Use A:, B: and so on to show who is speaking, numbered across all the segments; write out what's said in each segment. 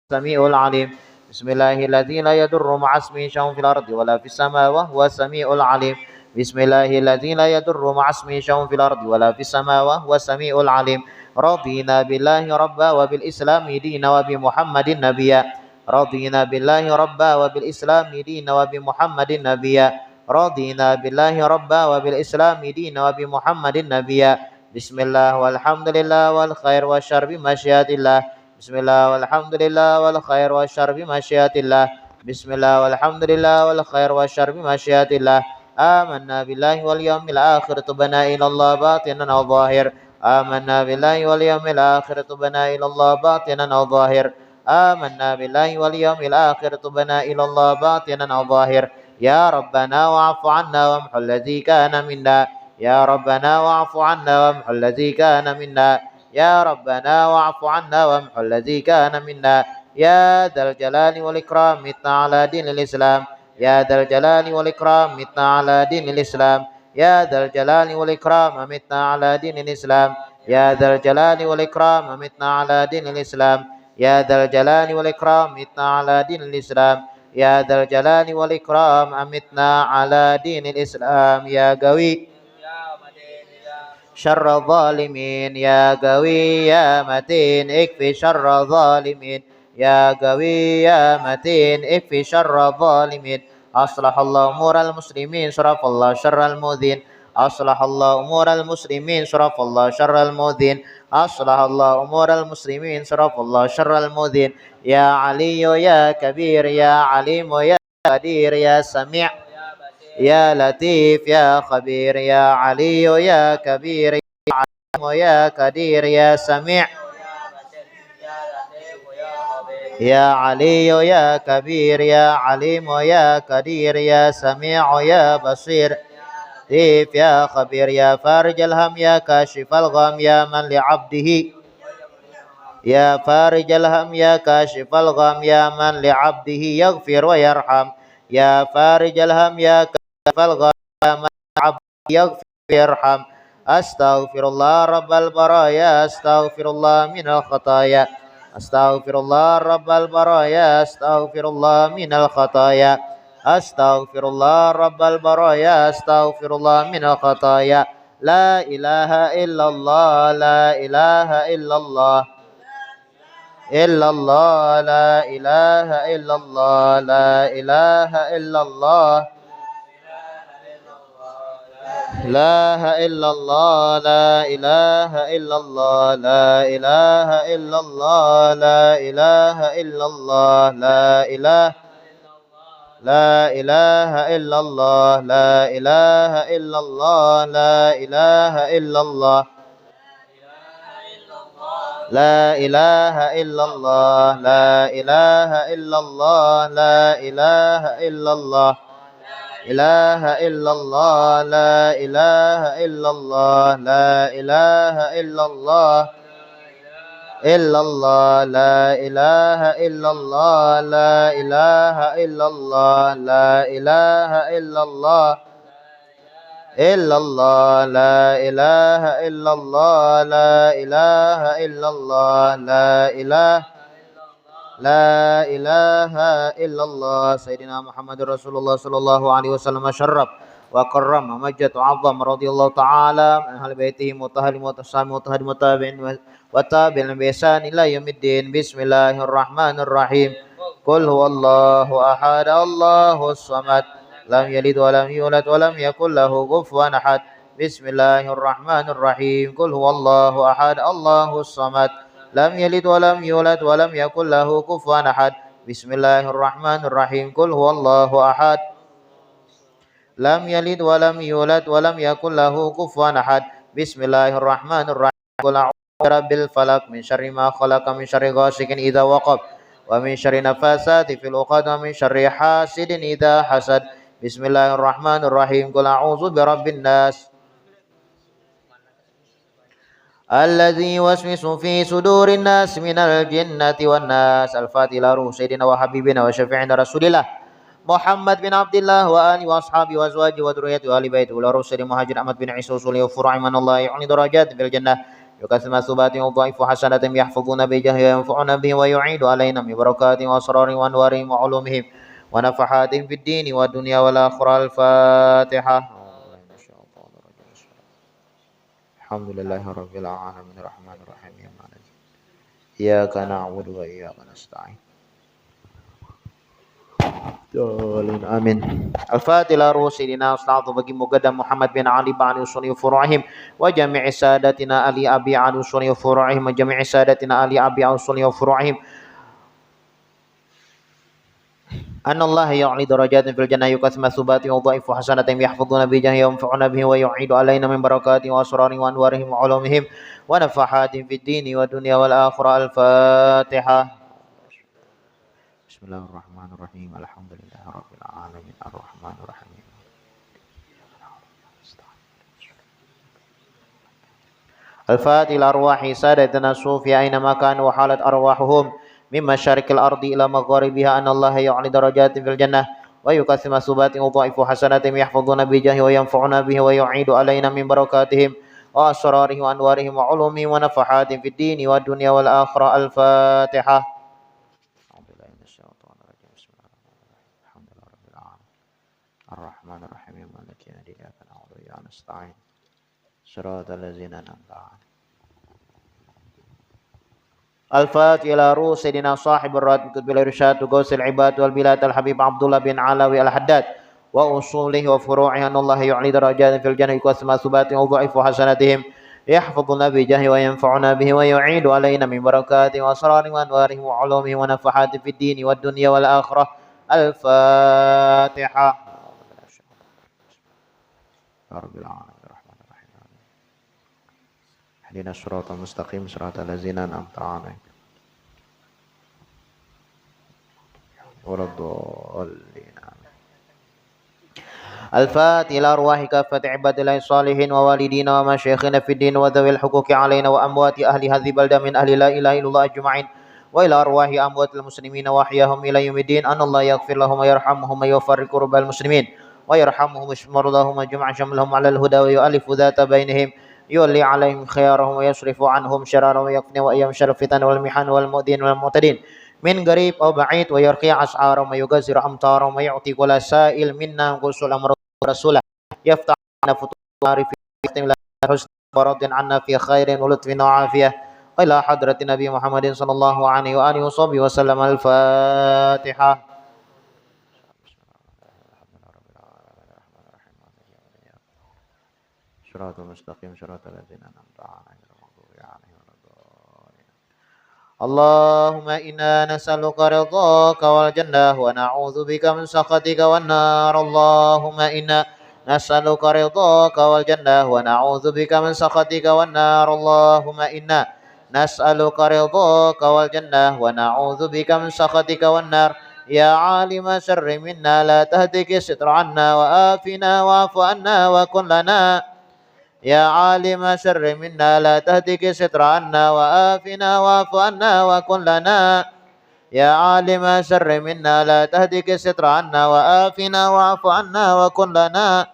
A: السميع العليم. بسم الله الذي لا يضر مع اسمه شيء في الأرض ولا في السماء وهو السميع العليم. بسم الله الذي لا يضر مع اسمه شيء في الأرض ولا في السماء وهو السميع العليم. رضينا بالله ربا وبالإسلام دينا وبمحمد نبيا. رضينا بالله ربا وبالإسلام دينا وبمحمد نبيا. رضينا بالله ربا وبالإسلام دينا وبمحمد نبيا. بسم الله والحمد لله والخير والشر بمشيئة الله. بسم الله والحمد لله والخير والشر بمشيئة الله. بسم الله والحمد لله والخير والشر بمشيئة الله. آمنا بالله واليوم الآخر تبنا إلى الله باطنا وظاهر. آمنا بالله واليوم الآخر تبنا إلى الله باطنا وظاهر. آمنا بالله واليوم الآخر تبنا إلى الله باطنا وظاهر. يا ربنا واعف عنا وامحو الذي كان منا. يا ربنا واعف عنا وامحو الذي كان منا. يا ربنا واعف عنا وامحو الذي كان منا. يا ذا الجلال والإكرام متنا على دين الإسلام. يا ذا الجلال والإكرام متنا على دين الإسلام. يا ذا الجلال والإكرام متنا على دين الإسلام. يا ذا الجلال والإكرام متنا على دين الإسلام. يا ذا الجلال والإكرام متنا على دين الإسلام. يا ذا الجلال والإكرام أمتنا على دين الإسلام. يا قوي شر الظالمين. يا قوي يا متين اكفي شر الظالمين. يا قوي يا متين اكفي شر الظالمين. أصلح الله أمور المسلمين صرف الله شر المؤذين. أصلح الله أمور المسلمين صرف الله شر المؤذين. أصلح الله أمور المسلمين صرف الله شر المؤذين. يا علي يا كبير يا عليم يا قدير يا سميع يا لطيف يا خبير. يا علي يا كبير يا عليم يا قدير يا سميع يا علي يا كبير يا عليم يا قدير يا سميع يا بصير لطيف يا خبير. يا فارج الهم يا كاشف الغم يا من لعبده. يا فارج الهم يا كاشف الغم يا من لعبده يغفر ويرحم. يا فارج الهم يا فالغى من عبد يغفر ويرحم. أستغفر الله رب البرايا أستغفر الله من الخطايا. أستغفر الله رب البرايا أستغفر الله من الخطايا. أستغفر الله رب البرايا أستغفر الله من الخطايا. لا إله إلا الله لا إله إلا الله إلا الله لا إله إلا الله لا إله إلا الله لا إله إلا الله لا إله إلا الله لا إله إلا الله لا إله إلا الله لا إله لا إله إلا الله لا إله إلا الله لا إله إلا الله لا إله إلا الله لا إله إلا الله لا إله إلا الله إله إلا الله لا إله إلا الله لا إله إلا الله إلا الله لا إله إلا الله لا إله إلا الله لا إله إلا الله إلا الله لا إله إلا الله لا إله إلا الله لا إله لا إله إلا الله. سيدنا محمد رسول الله صلى الله عليه وسلم شرف وكرم ومجد وعظم رضي الله تعالى عن أهل بيته مطهر متصام مطهر متابعين وتابعين بإحسان إلى يوم الدين. بسم الله الرحمن الرحيم. قل هو الله أحد الله الصمد لم يلد ولم يولد ولم يكن له كفوا أحد. بسم الله الرحمن الرحيم. قل هو الله أحد الله الصمد لم يلد ولم يولد ولم يكن له كفوا أحد. بسم الله الرحمن الرحيم. قل هو الله أحد لم يلد ولم يولد ولم يكن له كفوا أحد. بسم الله الرحمن الرحيم. قل أعوذ برب الفلق من شر ما خلق من شر غاسق إذا وقب ومن شر نفاثات في العقد ومن شر حاسد إذا حسد. بسم الله الرحمن الرحيم. قل أعوذ برب الناس الذي يوسوس في صدور الناس من الجنة والناس. الفاتحة إلى روح سيدنا وحبيبنا وشفيعنا رسول الله محمد بن عبد الله وآله وأصحابه وأزواجه وذريته وآل بيته. إلى روح سيدنا مهاجر أحمد بن عيسى وصولي وفرع من الله يعني درجات في الجنة يكثر مثوبات وضعيف حسنة يحفظون بجاه وينفعون به ويعيد علينا من بركات وأسرار وأنوارهم وعلومهم ونفحات في الدين والدنيا والآخرة. الفاتحة. الحمد لله رب العالمين الرحمن الرحيم إياك نعبد وإياك نستعين. آمين. الفاتحة لروح سيدنا أستاذ بقي مقدم محمد بن علي بن يوسف وفروعهم وجميع سادتنا علي أبي عن يوسف وفروعهم وجميع سادتنا علي أبي عن يوسف وفروعهم أن الله يعلي درجات في الجنة يكثر مثوبات وضعيف حسنة يحفظون بجاه وينفعون به ويعيد علينا من بركات وأسرار وأنوارهم وعلومهم ونفحات في الدين والدنيا والآخرة. الفاتحة. بسم الله الرحمن الرحيم الحمد لله رب العالمين الرحمن الرحيم. الفاتحة لأرواح سادتنا الصوفية أينما كانوا وحالت أرواحهم من مشارق الأرض إلى مغاربها أن الله يعلي درجات في الجنة ويكثر مثوبات وضعيف حسنات يحفظون بجاه وينفعون به ويعيد علينا من بركاتهم وأسرارهم وأنوارهم وعلومهم ونفحات في الدين والدنيا والآخرة. الفاتحة. الرحمن الرحيم مالك يوم الدين إياك نعبد وإياك نستعين صراط الذين أنعمت عليهم. الفاتحة إلى روح سيدنا صاحب الراتب كتب الإرشاد وغوث العباد والبلاد الحبيب عبد الله بن علوي الحداد وأصوله وفروعه أن الله يعلي درجات في الجنة يكثر مثوبات وضعيف حسناتهم يحفظنا بجاه وينفعنا به ويعيد علينا من بركاته وأسرار وأنواره وعلومه ونفحات في الدين والدنيا والآخرة. الفاتحة. يا رب العالمين الرحمن الرحيم اهدنا الصراط المستقيم صراط الذين أنعمت عليهم ولا الضالين. الفاتحة إلى أرواح كافة عباد الله الصالحين ووالدينا ومشايخنا في الدين وذوي الحقوق علينا وأموات أهل هذه البلدة من أهل لا إله إلا الله أجمعين وإلى أرواح أموات المسلمين وأحياهم إلى يوم الدين أن الله يغفر لهم ويرحمهم ويفرق رب المسلمين ويرحمهم ويشف مرضاهم ويجمع شملهم على الهدى ويؤلف ذات بينهم يولي عليهم خيارهم ويصرف عنهم شرارهم ويقني وأيام شر الفتن والمحن والمؤذين والمعتدين من قريب أو بعيد ويرقي أسعارهم ويغزر أمطارهم ويعطي كل سائل منا غسل أمر رسوله يفتح لنا فتوح معرفة يختم لنا حسن فرض عنا في خير ولطف وعافية إلى حضرة النبي محمد صلى الله عليه وآله وصحبه وسلم. الفاتحة. صراط المستقيم صراط الذين أنعمت عليهم غير المغضوب عليهم ولا الضالين. اللهم إنا نسألك رضاك والجنة ونعوذ بك من سخطك والنار. اللهم إنا نسألك رضاك والجنة ونعوذ بك من سخطك والنار. اللهم إنا نسألك رضاك والجنة ونعوذ بك من سخطك والنار. يا عالم شر منا لا تهتك ستر عنا وآفنا واعف عنا وكن لنا. يا عالم شر منا لا تهتك ستر عنا وآفنا واعف عنا وكن لنا. يا عالم شر منا لا تهتك ستر عنا وآفنا واعف عنا وكن لنا.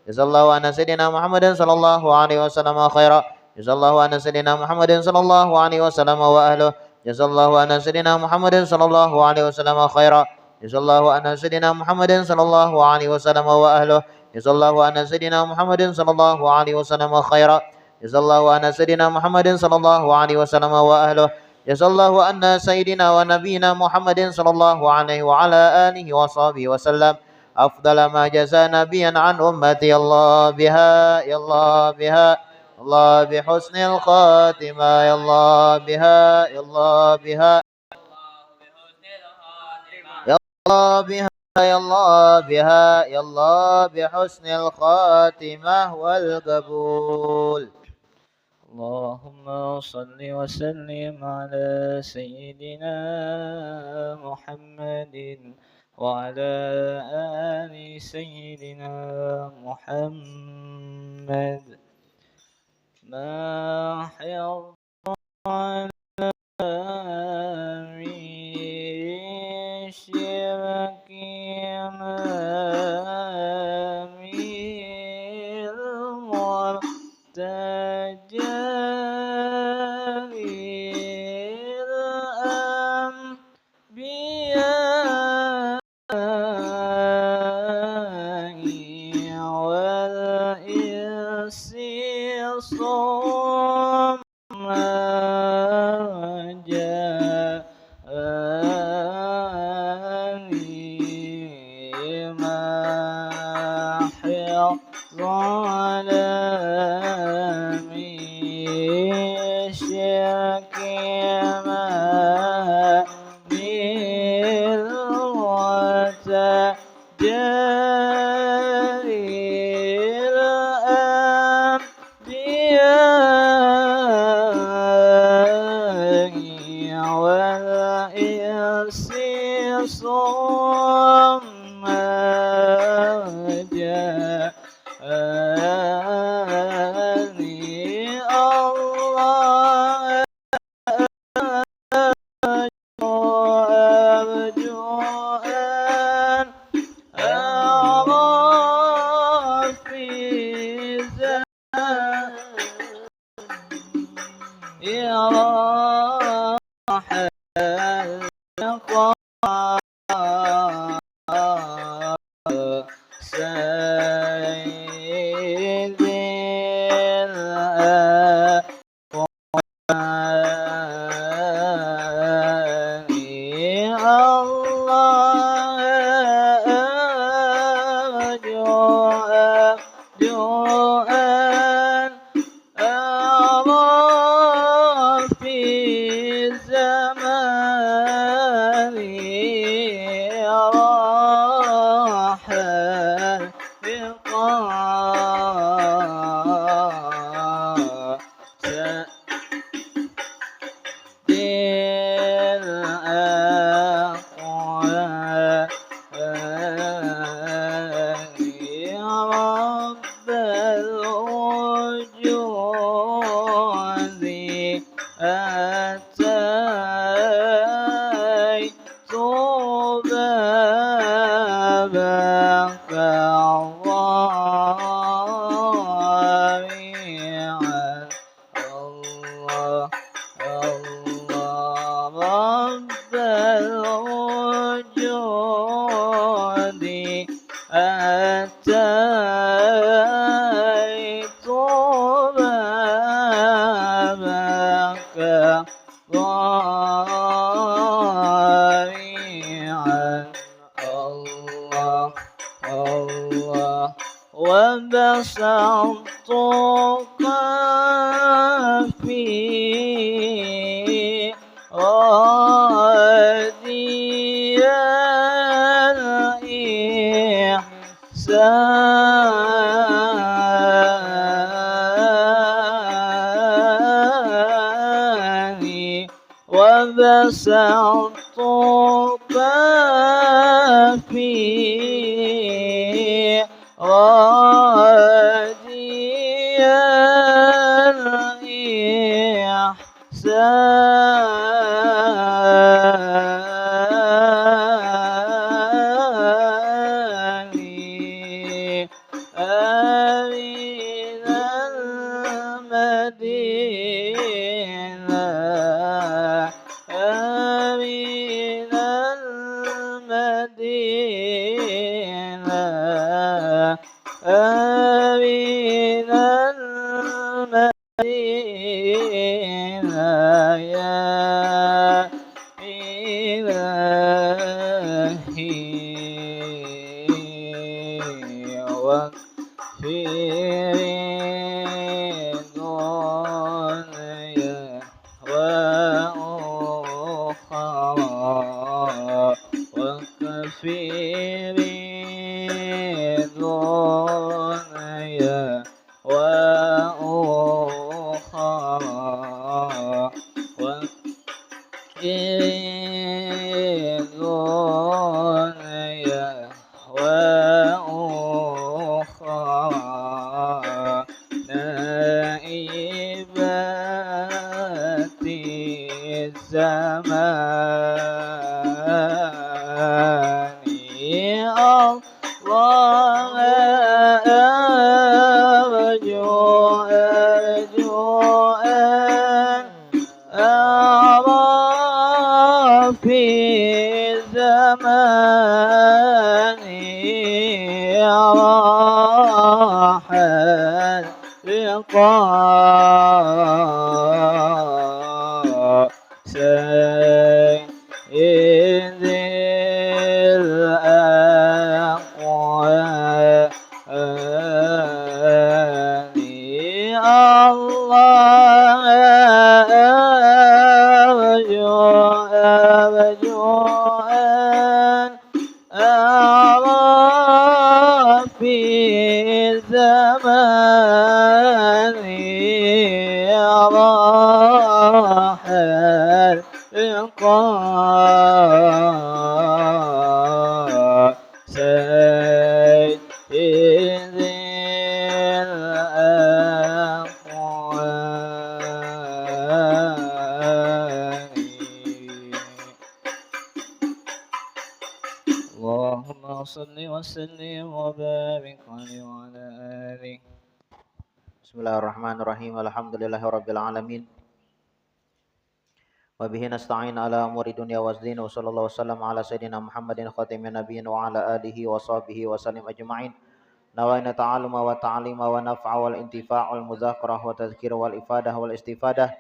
A: جزا الله عن سيدنا محمد صلى الله عليه وسلم خيرا. جزا الله عن سيدنا محمد صلى الله عليه وسلم وأهله. جزا الله عن سيدنا محمد صلى الله عليه وسلم خيرا. جزا الله عن سيدنا محمد صلى الله عليه وسلم وأهله. جزا الله عن سيدنا محمد صلى الله عليه وسلم خيرا. جزا الله عن سيدنا محمد صلى الله عليه وسلم وأهله. جزا الله عن سيدنا ونبينا محمد صلى الله عليه وعلى آله وصحبه وسلم أفضل ما جزى نبيا عن أمتي. الله بها يا الله بها الله بحسن الخاتمة. يا الله بها يا الله بها يا الله بها يا الله بها يا الله بحسن الخاتمة والقبول.
B: اللهم صل وسلم على سيدنا محمد وعلى آل سيدنا محمد. ما حيض على شرك المرتجى الأنبياء والإنس ثم جاءني ما حفظ من شرك ما ثم جاءني الله أرجو أن أرى في راح سيدي الله أرجو أن أرى في زماني راح رب الوجود أتيت بابك ضارعا الله الله رب الوجود أتيت بابك ضارعا الله الله وبسطت كفي رادي الإحسان وبسطت كفي رادي الإحسان آمين المدينة آمين المدينة آمين المدينة يا إلهي واغفر دنيا وأخرى وكفر دنيا وأخرى دنيا وأخرى نائبات الزمان الزمان راح اللقاء سيد الأقوام الله أرجو أن أرى في الزمان راح اللقاء سيد الأقوام اللهم صل وسلم وبارك عليه وعلى آله.
A: Bismillahirrahmanirrahim. Alhamdulillahirabbil alamin. Wa bihi nasta'in ala umuri dunya waddin wa sallallahu wasallam ala sayyidina Muhammadin khatamin nabiyyin wa ala alihi wa sahbihi wa sallim ajma'in. Nawaina ta'alluma wa ta'lima wa naf'a wal intifa' wal mudzakarah wa tadhkir wal ifadah wal istifadah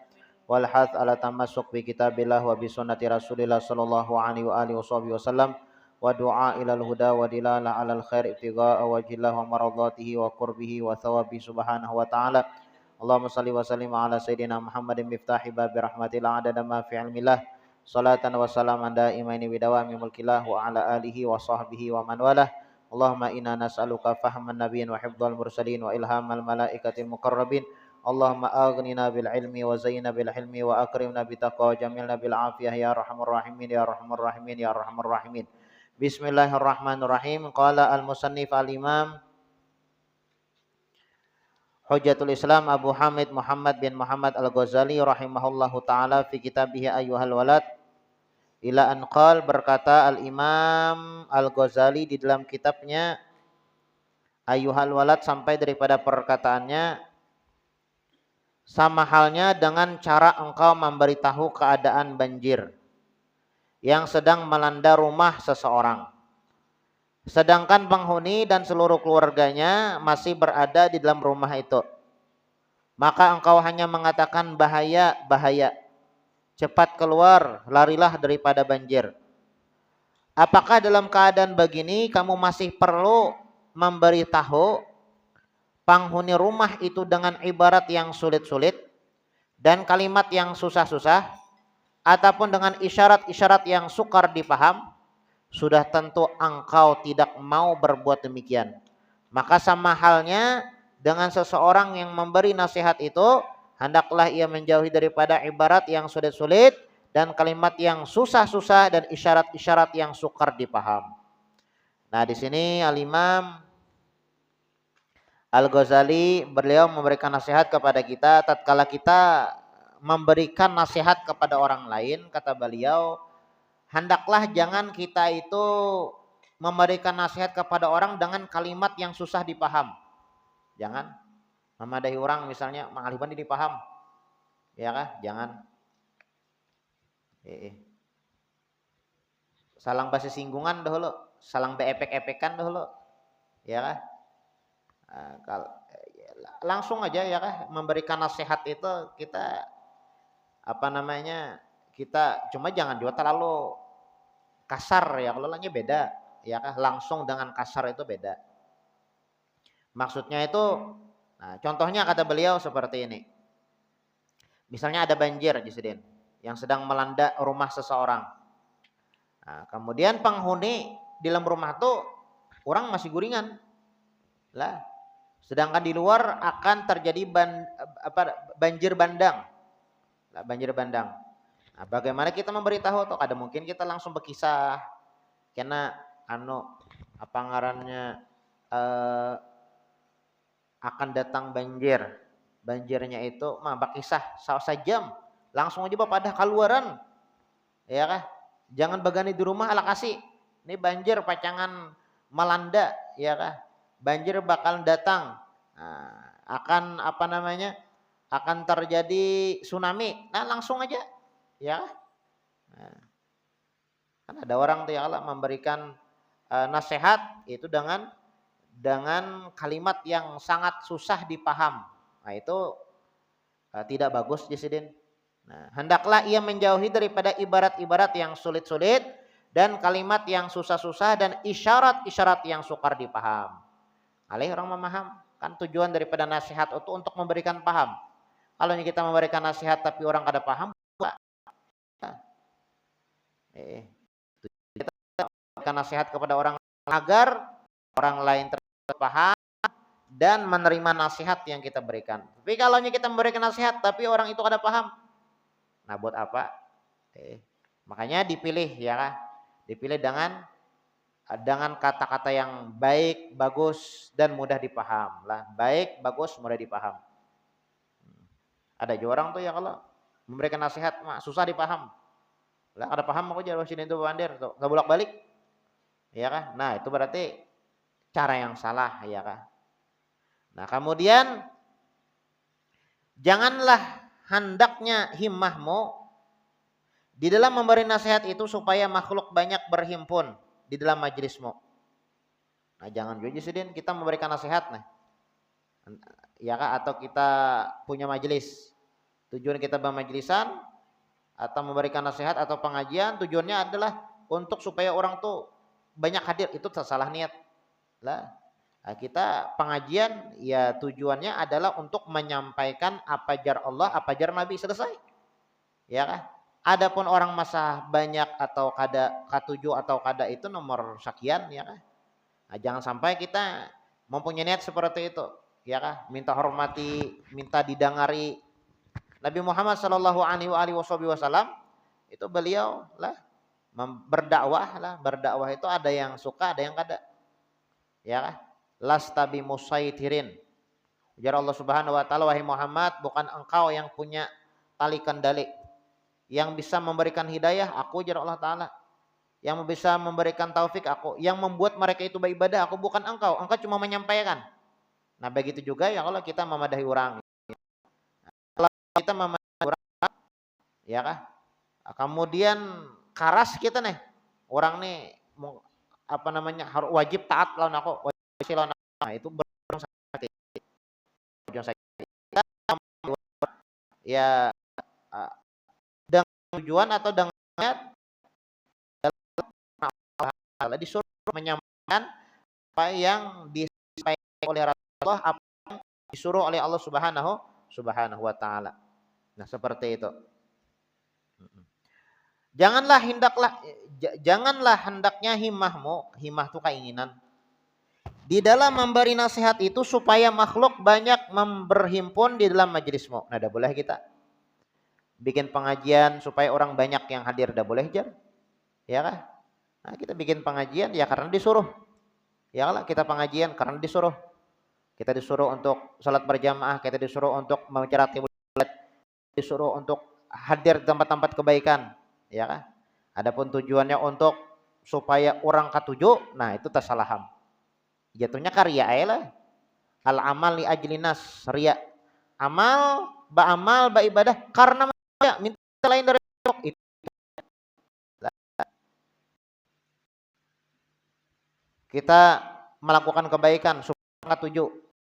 A: wal hath ala tamassuk bi kitabillah wa bi sunnati Rasulillah sallallahu alaihi wa alihi wasallam wa du'a ilal huda wa dilalah alal khair ibtigha'a wajhillah wa maradhatihi wa qurbihi wa thawabi subhanahu wa ta'ala. Allahumma salli wa sallim ala sayyidina Muhammadin miftahi babi rahmatillah adada ma fi ilmillah salatan wa salaman daimaini bidawami mulkillah wa ala alihi wa sahbihi wa man walah. Allahumma inna nas'aluka fahman nabiyyin wa hifdzal mursalin wa ilhamal malaikatil muqarrabin. Allahumma aghnina bil ilmi wa zayyina bil hilmi wa akrimna bitaqwa wa jamilna bil afiyah ya arhamar rahimin ya arhamar rahimin ya arhamar rahimin. Bismillahirrahmanirrahim. Qala al-musannif al-imam Hujjatul Islam Abu Hamid Muhammad bin Muhammad Al-Ghazali rahimahullahu taala fi kitabih Ayyuhal Walad ila anqal, berkata Al-Imam Al-Ghazali di dalam kitabnya Ayyuhal Walad sampai daripada perkataannya, sama halnya dengan cara engkau memberitahu keadaan banjir yang sedang melanda rumah seseorang, sedangkan penghuni dan seluruh keluarganya masih berada di dalam rumah itu. Maka engkau hanya mengatakan bahaya, bahaya, cepat keluar, larilah daripada banjir. Apakah dalam keadaan begini kamu masih perlu memberitahu penghuni rumah itu dengan ibarat yang sulit-sulit dan kalimat yang susah-susah, ataupun dengan isyarat-isyarat yang sukar dipaham? Sudah tentu engkau tidak mau berbuat demikian. Maka sama halnya dengan seseorang yang memberi nasihat itu, hendaklah ia menjauhi daripada ibarat yang sulit-sulit dan kalimat yang susah-susah dan isyarat-isyarat yang sukar dipaham. Nah, di sini Al-Imam Al-Ghazali beliau memberikan nasihat kepada kita tatkala kita memberikan nasihat kepada orang lain. Kata beliau, hendaklah jangan kita itu memberikan nasihat kepada orang dengan kalimat yang susah dipaham. Jangan memadahi orang misalnya mengalihkan dipaham. Ya kah? Jangan. Salang basa singgungan dahulu, salang beepek-epekan dahulu. Ya kah? Langsung aja ya kah memberikan nasihat itu kita kita cuma jangan juga terlalu kasar ya, kalau lainnya beda ya kah, langsung dengan kasar itu beda. Maksudnya itu, nah, contohnya kata beliau seperti ini. Misalnya ada banjir Jisudin yang sedang melanda rumah seseorang. Nah, kemudian penghuni di dalam rumah itu orang masih guringan lah, sedangkan di luar akan terjadi banjir bandang. Nah, banjir bandang. Nah, bagaimana kita memberitahu tuh? Ada mungkin kita langsung berkisah karena apa ngarannya akan datang banjir. Banjirnya itu mah berkisah sejam, langsung aja pada keluaran. Ya kah? Jangan begani di rumah ala kasih. Ini banjir pacangan melanda, ya kah? Banjir bakal datang. Nah, akan akan terjadi tsunami. Nah, langsung aja. Ya. Nah, Kan ada orang tuh ya Allah memberikan nasihat itu dengan kalimat yang sangat susah dipaham. Nah, itu tidak bagus Jasidin. Nah, hendaklah ia menjauhi daripada ibarat-ibarat yang sulit-sulit dan kalimat yang susah-susah dan isyarat-isyarat yang sukar dipaham. Alih orang memaham, kan tujuan daripada nasihat itu untuk memberikan paham. Kalau kita memberikan nasihat tapi orang kada paham, kita memberikan nasihat kepada orang agar orang lain terpaham dan menerima nasihat yang kita berikan. Tapi kalau kita memberikan nasihat tapi orang itu kada paham, nah buat apa? Makanya dipilih ya, dipilih dengan kata-kata yang baik, bagus dan mudah dipaham lah. Baik, bagus, mudah dipaham. Ada juga orang tuh ya kalau memberikan nasihat susah dipaham. Lah kada paham aku jadi sini itu bandir tuh, enggak bolak-balik. Ya kan? Nah, itu berarti cara yang salah ya kan. Nah, kemudian janganlah hendaknya himmahmu di dalam memberi nasihat itu supaya makhluk banyak berhimpun di dalam majelismu. Nah, jangan juga sedih kita memberikan nasihat nah. Ya kan, atau kita punya majelis. Tujuan kita bermajlisan atau memberikan nasihat atau pengajian tujuannya adalah untuk supaya orang tuh banyak hadir, itu salah niat. Lah, kita pengajian ya tujuannya adalah untuk menyampaikan apa jar Allah, apa jar Nabi, selesai. Ya kan? Adapun orang masa banyak atau kada katujuh atau kada itu nomor sekian ya kan. Nah, jangan sampai kita mempunyai niat seperti itu, ya kan? Minta hormati, minta didengari. Nabi Muhammad sallallahu alaihi wasallam itu beliau lah berdakwah itu ada yang suka, ada yang kada. Ya kan? Lastabi musaitirin. Ujar Allah Subhanahu wa taala, wahai Muhammad, bukan engkau yang punya tali kendali. Yang bisa memberikan hidayah aku, ujar Allah taala. Yang bisa memberikan taufik aku, yang membuat mereka itu beribadah aku, bukan engkau. Engkau cuma menyampaikan. Nah, begitu juga ya kalau kita memadahi orang. Kalau kita memadahi orang, ya kan? Kemudian karas kita nih. Orang nih apa namanya? Harus wajib taat lawan aku, wajib lawan aku. Nah, itu sakit. Ya dengan tujuan atau dengan disuruh menyampaikan apa yang disampaikan oleh Rasulullah, apa yang disuruh oleh Allah Subhanahu wa taala. Nah, seperti itu. Janganlah hendaknya himmahmu, himmah itu keinginan. Di dalam memberi nasihat itu supaya makhluk banyak berhimpun di dalam majelismu. Nah, dah boleh kita bikin pengajian supaya orang banyak yang hadir, dah boleh jar. Ya kan? Nah, kita bikin pengajian ya karena disuruh. Ya lah, kita pengajian karena disuruh. Kita disuruh untuk salat berjamaah, kita disuruh untuk membaca qiblat, disuruh untuk hadir di tempat-tempat kebaikan, ya kan? Adapun tujuannya untuk supaya orang katuju, nah itu tasalaham. Jatuhnya karya lah. Al amal li ajlinas, ria. Amal ba ibadah karena minta lain dari itu. Kita melakukan kebaikan supaya tujuh,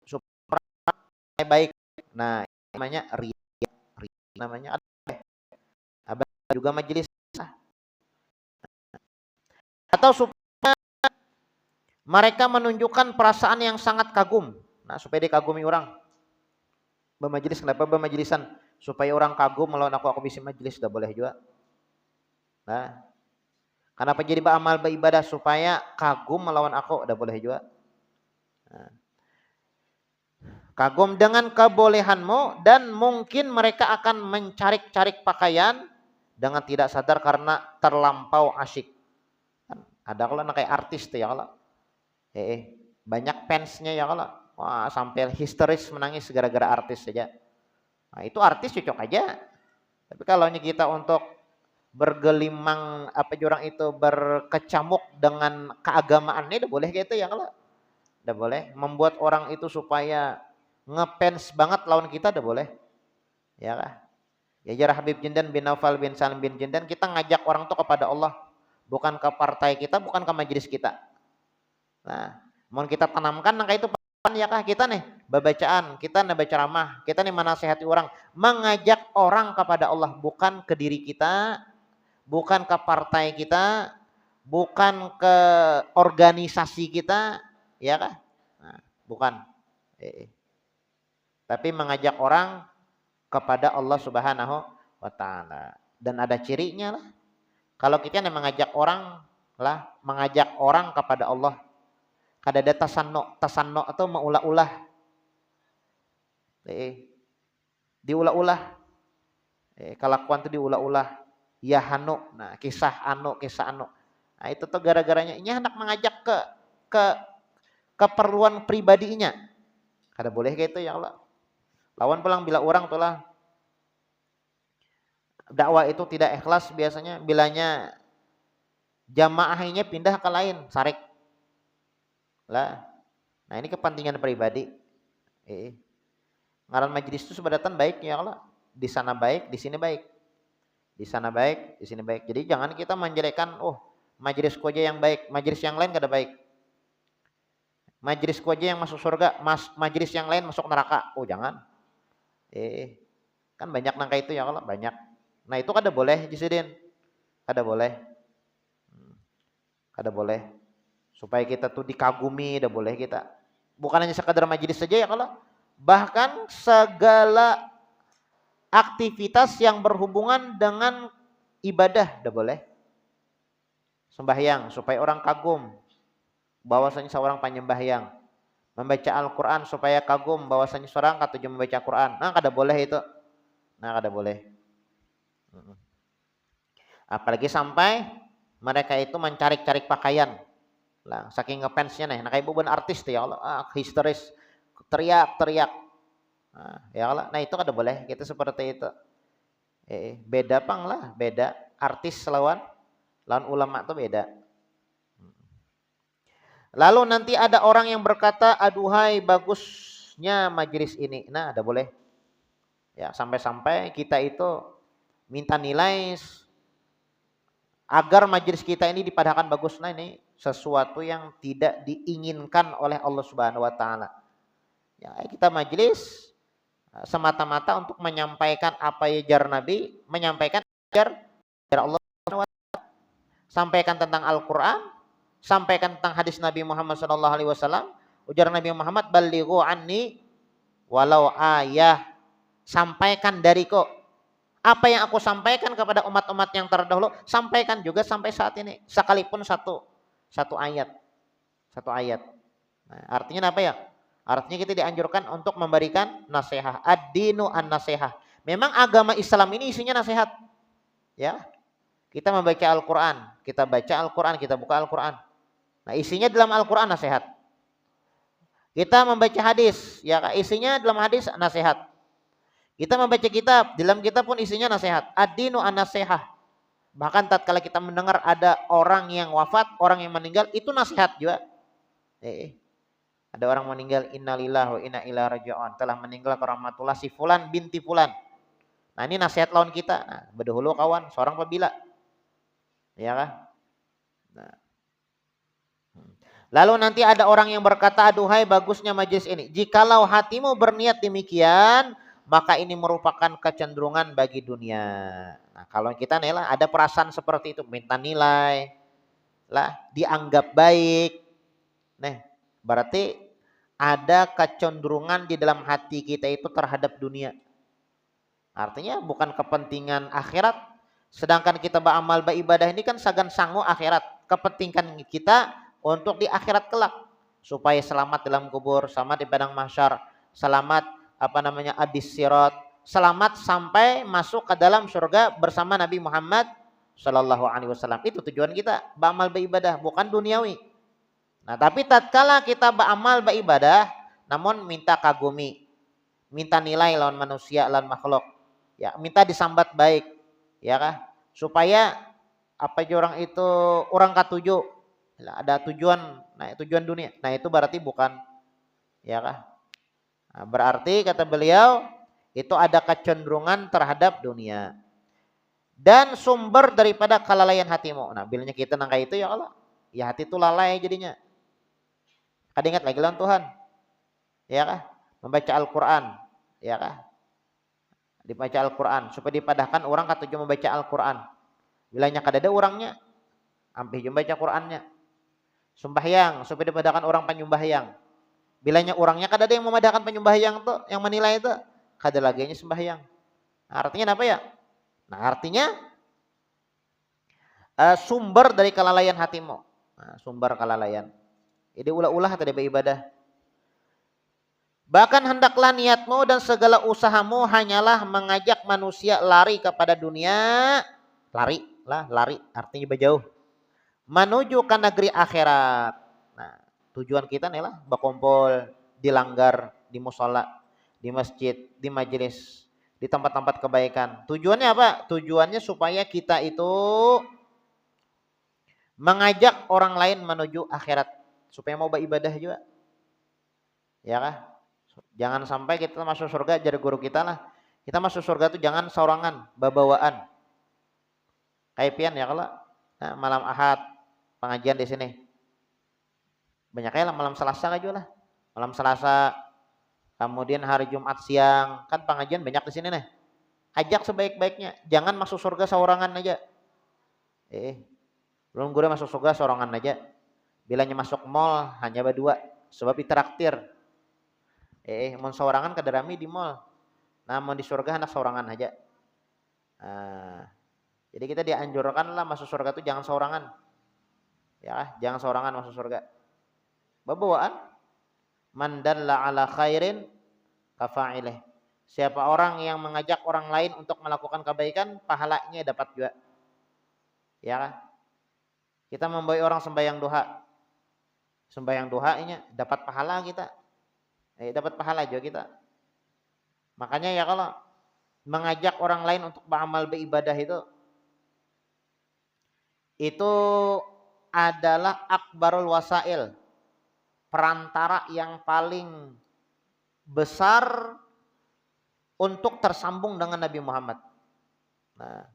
A: supaya baik. Nah, namanya ria. Namanya ada juga majelis. Atau supaya mereka menunjukkan perasaan yang sangat kagum. Nah, supaya dikagumi orang. Bermajelis, kenapa bermajelisan? Supaya orang kagum melawan aku bisa majelis, sudah boleh juga. Nah, kenapa jadi beramal beribadah supaya kagum melawan aku, udah boleh juga. Nah, kagum dengan kebolehanmu dan mungkin mereka akan mencari-cari pakaian dengan tidak sadar karena terlampau asyik. Ada kalau kayak artis tuh ya kalau banyak fansnya ya kalau wah, sampai histeris menangis gara-gara artis saja. Nah, itu artis cocok aja. Tapi kalau kita untuk bergelimang apa jurang itu berkecamuk dengan keagamaannya udah boleh gitu ya kalau udah boleh membuat orang itu supaya ngefans banget lawan kita udah boleh ya kah. Ya jar Habib Jindan bin Naufal bin Salim bin Jindan kita ngajak orang tuh kepada Allah bukan ke partai kita, bukan ke majelis kita. Nah, mau kita tanamkan nangka itu ya kah kita nih babacaan, kita nih baca ceramah, kita nih menasehati orang, mengajak orang kepada Allah, bukan ke diri kita, bukan ke partai kita, bukan ke organisasi kita, ya kah? Nah, bukan. Tapi mengajak orang kepada Allah Subhanahu wa taala. Dan ada cirinya lah. Kalau kita nih mengajak orang lah, mengajak orang kepada Allah. Kada ada tasanno atau maulah-ulah. Diulah-ulah. Kelakuan itu diulah-ulah. Ya hanu, nah kisah anu. Nah itu tuh gara-garanya ini hendak mengajak ke keperluan pribadinya. Kada boleh kayak itu ya Allah. Lawan pulang bila orang tuh lah dakwah itu tidak ikhlas biasanya bilanya jamaahnya pindah ke lain, sarik. Lah. Nah, ini kepentingan pribadi. Ngaran majelis itu sebadatan baik ya Allah. Di sana baik, di sini baik. Di sana baik, di sini baik. Jadi jangan kita menjelekkan, majelisku aja yang baik, majelis yang lain kada baik. Majelisku aja yang masuk surga, majelis yang lain masuk neraka. Oh, jangan. Kan banyak nangka itu ya Allah, banyak. Nah, itu kada boleh Jisidin. Kada boleh. Kada boleh. Supaya kita tuh dikagumi, dah boleh kita. Bukan hanya sekadar majelis saja ya Allah. Bahkan segala aktivitas yang berhubungan dengan ibadah dah boleh. Sembahyang supaya orang kagum bahwasanya seorang penyembahyang. Membaca Al-Qur'an supaya kagum bahwasanya seorang katuju membaca Al-Qur'an. Nah, kada boleh itu. Nah, kada boleh. Apalagi sampai mereka itu mencari-cari pakaian. Lah, saking ngefansnya nih, nah kayak bukan artis tuh ya Allah, histeris, teriak-teriak. Nah, ya Allah, nah itu kada boleh, kita seperti itu. Beda pang lah, beda artis lawan ulama tuh beda. Lalu nanti ada orang yang berkata, aduhai bagusnya majelis ini. Nah, ada boleh. Ya, sampai-sampai kita itu minta nilai agar majelis kita ini dipadahkan bagus. Nah, ini sesuatu yang tidak diinginkan oleh Allah Subhanahu wa taala. Ya, kita majelis semata-mata untuk menyampaikan apa ajar Nabi, menyampaikan ajar Allah Subhanahu wa taala. Sampaikan tentang Al-Qur'an, sampaikan tentang hadis Nabi Muhammad sallallahu alaihi wasallam. Ujar Nabi Muhammad, "Ballighu anni walau ayah." Sampaikan dariku. Apa yang aku sampaikan kepada umat-umat yang terdahulu, sampaikan juga sampai saat ini. Sekalipun satu ayat. Satu ayat. Nah, artinya apa ya? Artinya kita dianjurkan untuk memberikan nasihat. Ad-dinu an-nasihat. Memang agama Islam ini isinya nasihat. Ya. Kita membaca Al-Qur'an, kita baca Al-Qur'an, kita buka Al-Qur'an. Nah, isinya dalam Al-Qur'an nasihat. Kita membaca hadis, ya isinya dalam hadis nasihat. Kita membaca kitab, dalam kitab pun isinya nasihat. Ad-dinu an-nasihah. Bahkan tatkala kita mendengar ada orang yang wafat, orang yang meninggal, itu nasihat juga. Ada orang meninggal, innalillahi wa inna ilaihi raji'un, telah meninggal ke rahmatullah si fulan binti fulan. Nah, ini nasihat lawan kita. Nah, berdahulu kawan, seorang pabila. Ya kan? Nah. Lalu nanti ada orang yang berkata, aduhai bagusnya majelis ini. Jikalau hatimu berniat demikian, maka ini merupakan kecenderungan bagi dunia. Nah, kalau kita nih lah ada perasaan seperti itu, minta nilai, lah dianggap baik. Nah, berarti ada kecenderungan di dalam hati kita itu terhadap dunia. Artinya bukan kepentingan akhirat. Sedangkan kita beramal beribadah ini kan sagan sangu akhirat. Kepentingan kita untuk di akhirat kelak. Supaya selamat dalam kubur, selamat di padang mahsyar, selamat adis sirat, selamat sampai masuk ke dalam surga bersama Nabi Muhammad sallallahu alaihi wasallam. Itu tujuan kita beramal beribadah, bukan duniawi. Nah, tapi tatkala kita beramal beribadah namun minta kagumi, minta nilai lawan manusia, lawan makhluk. Ya, minta disambat baik, ya kah? Supaya orang itu orang katuju, ada tujuan, nah tujuan dunia. Nah, itu berarti bukan, ya kah? Nah, berarti kata beliau itu ada kecenderungan terhadap dunia. dan sumber daripada kelalaian hatimu. Nah, bilanya kita nang kayak itu ya Allah, ya hati itu lalai jadinya. Kada ingat lagi lawan Tuhan. Ya kah? Membaca Al-Qur'an, ya kah? Dibaca Al-Qur'an supaya dipadahkan orang katuju membaca Al-Qur'an. Bilanya kada ada orangnya, ampih jum baca Qur'annya. Sembahyang supaya dipadahkan orang penyembahyang. Bilanya orangnya kada ada yang memadahkan penyembahyang tuh, yang menilai itu kada laginya sembahyang. Nah, artinya apa ya? Nah, artinya sumber dari kelalaian hatimu. Nah, sumber kelalaian. Jadi ulah-ulah tadi beribadah. Bahkan hendaklah niatmu dan segala usahamu hanyalah mengajak manusia lari kepada dunia. Lari lah, lari artinya berjauh. Menuju ke negeri akhirat. Nah, tujuan kita nih lah berkumpul di langgar, di musola, di masjid, di majelis, di tempat-tempat kebaikan. Tujuannya apa? Tujuannya supaya kita itu mengajak orang lain menuju akhirat, supaya mau beribadah juga. Ya kah? Jangan sampai kita masuk surga jadi guru kita lah. Kita masuk surga itu jangan sorangan, babawaan. Kayak pian ya kalau malam Ahad pengajian di sini. Banyaknya lah malam Selasa aja lah. Malam Selasa, kemudian hari Jumat siang, kan pengajian banyak di sini nih. Ajak sebaik-baiknya, jangan masuk surga seorangan aja. Belum guru masuk surga seorangan aja. Bilanya masuk mall hanya berdua, sebab ditraktir. Mau seorangan kaderami di mall. Namun di surga anak seorangan aja. Jadi kita dianjurkan lah masuk surga itu jangan seorangan. Ya, jangan seorangan masuk surga. Babawaan. Man dalla ala khairin kafa'ilih. Siapa orang yang mengajak orang lain untuk melakukan kebaikan, pahalanya dapat juga. Ya kan? Kita membawa orang sembahyang duha. Sembahyang duha ini dapat pahala kita. Dapat pahala juga kita. Makanya ya kalau mengajak orang lain untuk beramal beribadah itu adalah akbarul wasail, perantara yang paling besar untuk tersambung dengan Nabi Muhammad. Nah,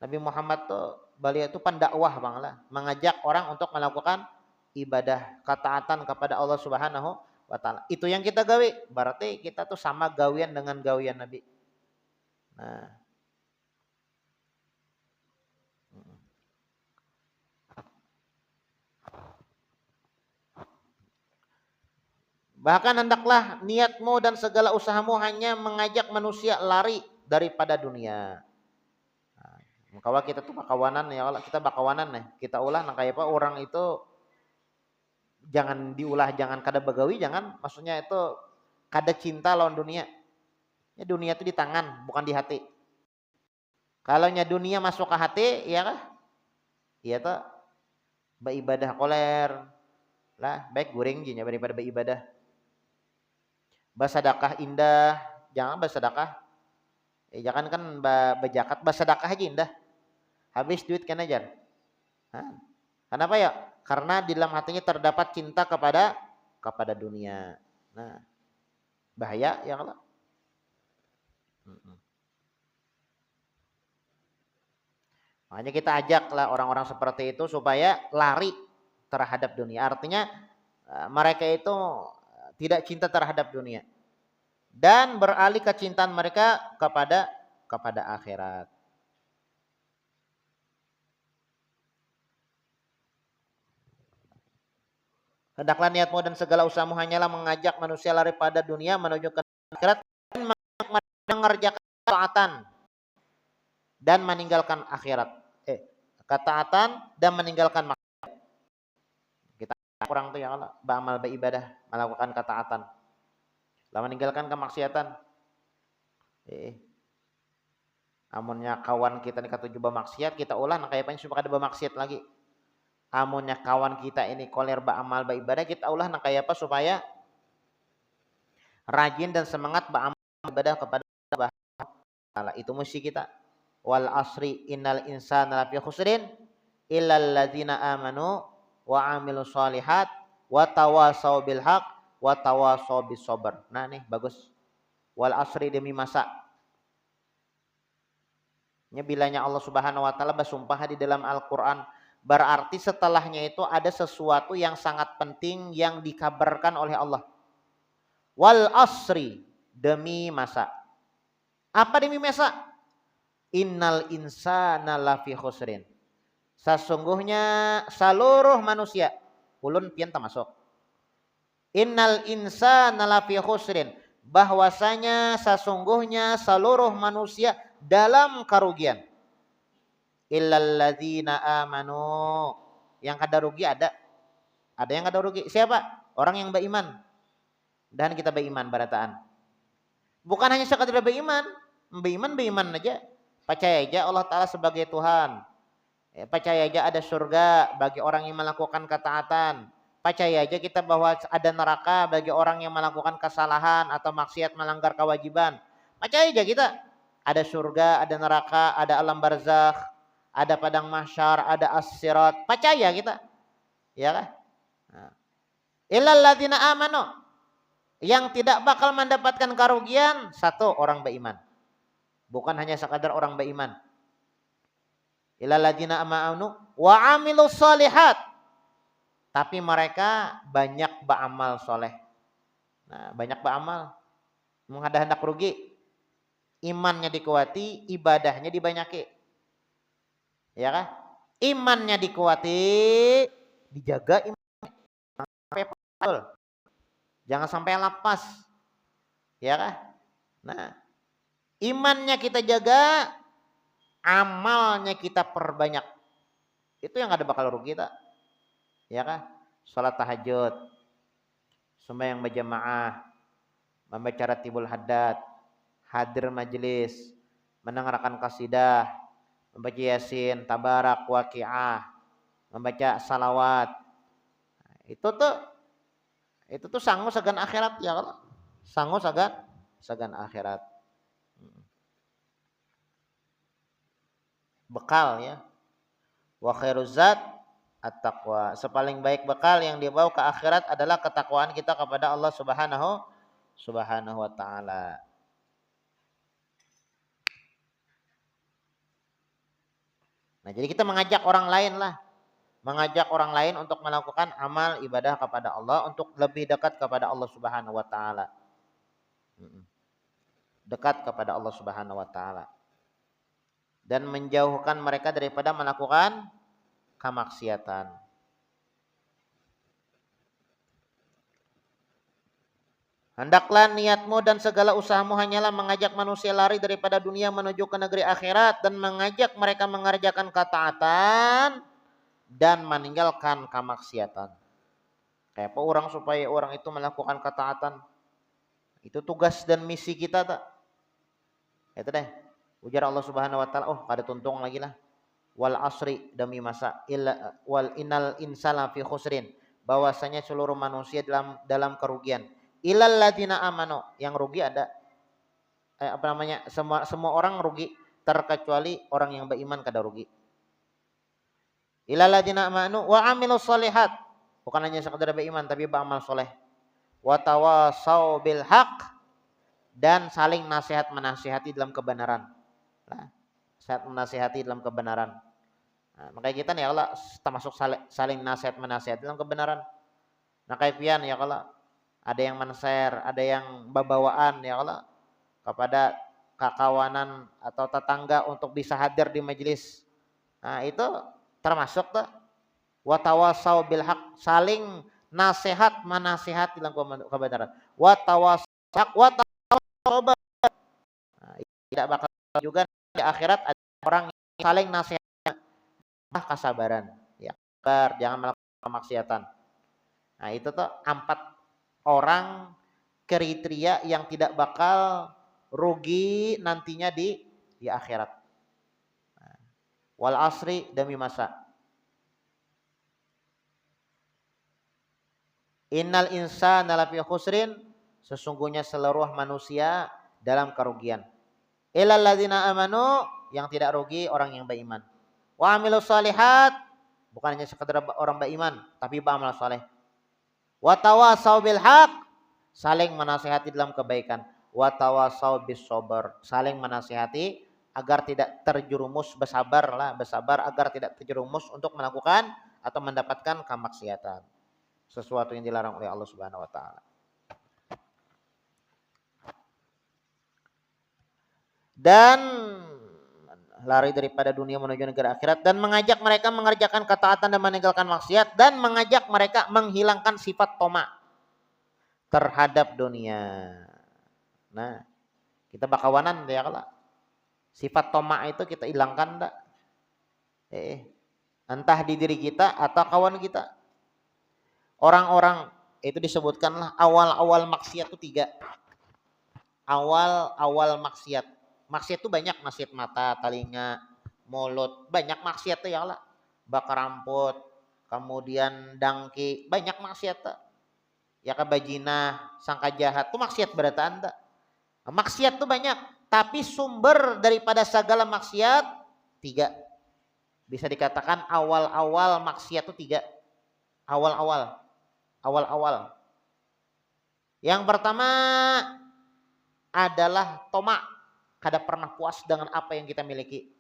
A: Nabi Muhammad tuh beliau itu pendakwah bang lah, mengajak orang untuk melakukan ibadah, ketaatan kepada Allah Subhanahu wa taala. Itu yang kita gawe, berarti kita tuh sama gawian dengan gawian Nabi. Nah, bahkan hendaklah niatmu dan segala usahamu hanya mengajak manusia lari daripada dunia. Nah, kalau kita tuh bakawanan ya, kita bakawanan nih, kita ulah nah kayak apa orang itu jangan diulah, jangan kada begawi, jangan maksudnya itu kada cinta lawan dunia. Ya, dunia itu di tangan, bukan di hati. Kalau nya dunia masuk ke hati, ya kah? Iya tuh beribadah koler lah, baik goreng jinya daripada beribadah. Bersedekah indah, jangan bersedekah. Jangan kan berzakat, bersedekah aja indah. Habis duit kan aja. Kenapa ya? Karena di dalam hatinya terdapat cinta kepada dunia. Nah, bahaya ya kalau. Makanya kita ajaklah orang-orang seperti itu supaya lari terhadap dunia. Artinya mereka itu tidak cinta terhadap dunia dan beralih kecintaan mereka kepada akhirat. Hendaklah niatmu dan segala usahamu hanyalah mengajak manusia lari pada dunia menuju ke akhirat dan mengerjakan ketaatan dan meninggalkan akhirat. Ketaatan dan meninggalkan maksiat. Kita kurang tuh ya Allah, beramal beribadah, melakukan ketaatan. Lalu meninggalkan kemaksiatan. Amunnya kawan kita nih katuju bermaksiat, kita ulah nah kayak supaya kada bermaksiat lagi. Amunnya kawan kita ini koler beramal beribadah, kita ulah nah kayak apa supaya rajin dan semangat beramal ibadah kepada Allah. Itu mesti kita. Wal asri innal insana lafi khusrin illal ladzina amanu wa amilus solihat wa tawasau bil haq wa tawasau bis sabr. Nah nih bagus. Wal asri demi masa. Nya bilanya Allah Subhanahu wa taala bersumpah di dalam Al-Qur'an, berarti setelahnya itu ada sesuatu yang sangat penting yang dikabarkan oleh Allah. Wal asri, demi masa. Apa demi masa? Innal insana lafi khusrin. Sesungguhnya seluruh manusia, ulun pian termasuk. Innal insana lafi khusrin, bahwasanya sesungguhnya seluruh manusia dalam kerugian. Illal ladzina amanu. Yang kada rugi ada. Ada yang kada rugi. Siapa? Orang yang beriman. Dan kita beriman barataan. Bukan hanya sekadar beriman, beriman aja. Percaya aja Allah Ta'ala sebagai Tuhan. Percaya aja ada surga bagi orang yang melakukan ketaatan. Percaya aja kita bahwa ada neraka bagi orang yang melakukan kesalahan atau maksiat melanggar kewajiban. Percaya aja kita ada surga, ada neraka, ada alam barzakh, ada padang mahsyar, ada as-sirat. Percaya kita. Ya kan? Illal ladzina amanu. Yang tidak bakal mendapatkan kerugian, satu, orang beriman. Bukan hanya sekadar orang beriman. Illal ladzina amanu wa amilus shalihat. Tapi mereka banyak beramal soleh. Nah, banyak beramal. Hendak rugi. Imannya dikuati, ibadahnya dibanyaki. Ya kan? Imannya dikuati, dijaga imannya. Sampai betul. Jangan sampai lepas. Ya kan? Nah, imannya kita jaga, amalnya kita perbanyak. Itu yang ada bakal rugi kita. Ya kan? Salat tahajud, sembahyang berjamaah, membaca ratibul haddad, hadir majelis, mendengarkan qasidah, membaca yasin, tabarak, waqiah, membaca salawat. Itu tuh sangu segan akhirat ya Allah. Sangu segan akhirat. Bekal ya. Wa khairuz zat at-taqwa. Sepaling baik bekal yang dibawa ke akhirat adalah ketakwaan kita kepada Allah Subhanahu wa taala. Nah, jadi kita mengajak orang lain lah. Mengajak orang lain untuk melakukan amal ibadah kepada Allah, untuk lebih dekat kepada Allah Subhanahu wa taala. Dekat kepada Allah Subhanahu wa taala. Dan menjauhkan mereka daripada melakukan kemaksiatan. Hendaklah niatmu dan segala usahamu hanyalah mengajak manusia lari daripada dunia menuju ke negeri akhirat dan mengajak mereka mengerjakan ketaatan dan meninggalkan kemaksiatan. Kayak apa orang supaya orang itu melakukan ketaatan? Itu tugas dan misi kita tak? Itu deh. Ujar Allah Subhanahu wa taala, kada tuntung lagi lah. Wal asri, demi masa, wal innal insana fi khusrin, bahwasanya seluruh manusia dalam kerugian. Illal ladzina amanu, yang rugi ada semua orang rugi terkecuali orang yang beriman kada rugi. Illal ladzina amanu wa amilus shalihat, bukan hanya sekadar beriman tapi beramal soleh. Wa tawasau bil haq, dan saling nasihat menasihati dalam kebenaran. Nasihat menasihati dalam kebenaran. Nah, makanya kita nih ya Allah termasuk saling nasihat menasihati dalam kebenaran. Nah, kaifian ya Allah, ada yang men-share, ada yang babawaan ya Allah kepada kakawanan atau tetangga untuk bisa hadir di majelis. Nah, itu termasuk tuh wa tawasau bil haq, saling nasihat menasihati dalam kebenaran. Wa tawasau wa tawasau. Nah, tidak bakal juga di akhirat ada orang yang saling nasihat kesabaran. Ya, jangan melakukan kemaksiatan. Nah, itu tuh 4 orang kriteria yang tidak bakal rugi nantinya di akhirat. Nah, wal asri, demi masa. Innal insana lafi khusrin, sesungguhnya seluruh manusia dalam kerugian. Illal ladzina amanu, yang tidak rugi orang yang beriman. Wa amilus shalihat, bukan hanya sekedar orang beriman tapi beramal saleh. Wa tawasau bil haq, saling menasihati dalam kebaikan. Wa tawasau bis sabr, saling menasihati agar tidak terjerumus, bersabar agar tidak terjerumus untuk melakukan atau mendapatkan kemaksiatan. Sesuatu yang dilarang oleh Allah Subhanahu wa taala. Dan lari daripada dunia menuju negara akhirat dan mengajak mereka mengerjakan ketaatan dan meninggalkan maksiat dan mengajak mereka menghilangkan sifat tamak terhadap dunia. Nah, kita bakawanan ya kalau sifat tamak itu kita hilangkan enggak? Entah di diri kita atau kawan kita. Orang-orang itu disebutkanlah awal-awal maksiat itu 3. Awal-awal maksiat. Maksiat itu banyak, maksiat mata, telinga, mulut, banyak maksiat tuh ya Allah. Bakar rambut, kemudian dangki, banyak maksiat tuh. Ya kabajina, sangka jahat, itu maksiat berarti Anda. Maksiat tuh banyak, tapi sumber daripada segala maksiat 3. Bisa dikatakan awal-awal maksiat itu 3. Awal-awal. Yang pertama adalah tomak, kada pernah puas dengan apa yang kita miliki.